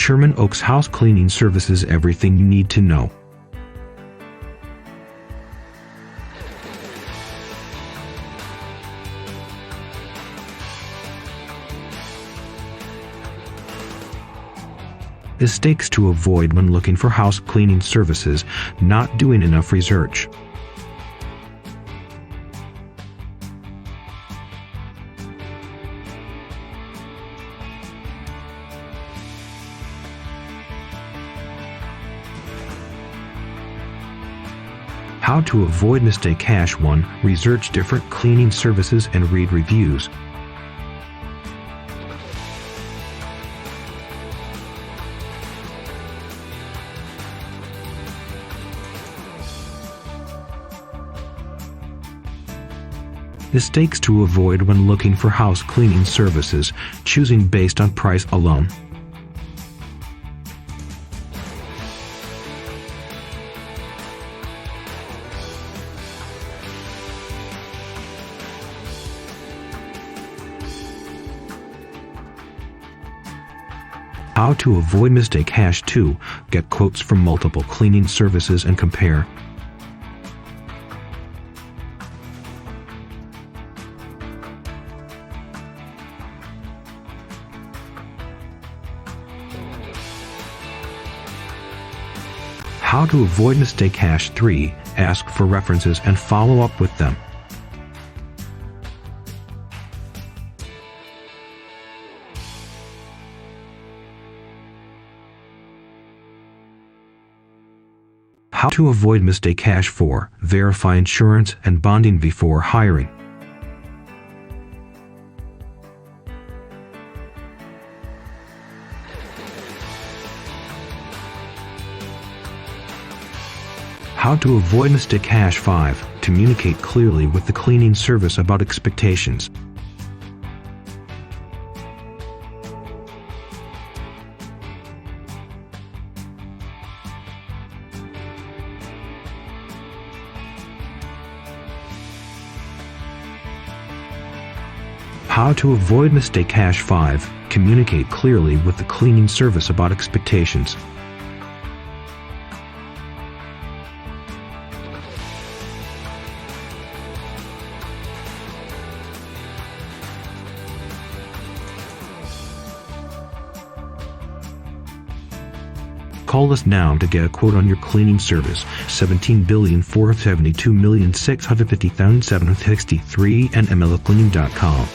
Sherman Oaks House Cleaning Services, everything you need to know. Mistakes to avoid when looking for house cleaning services: not doing enough research. How to avoid mistake: 1. Research different cleaning services and read reviews. Mistakes to avoid when looking for house cleaning services: choosing based on price alone. How to avoid mistake: 2. Get quotes from multiple cleaning services and compare. How to avoid mistake: 3. Ask for references and follow up with them. How to avoid mistake: 4. Verify insurance and bonding before hiring. How to avoid mistake: 5. Communicate clearly with the cleaning service about expectations. How to avoid mistake: 5. Communicate clearly with the cleaning service about expectations. Call us now to get a quote on your cleaning service. 17,472,650,763 and MLLcleaning.com.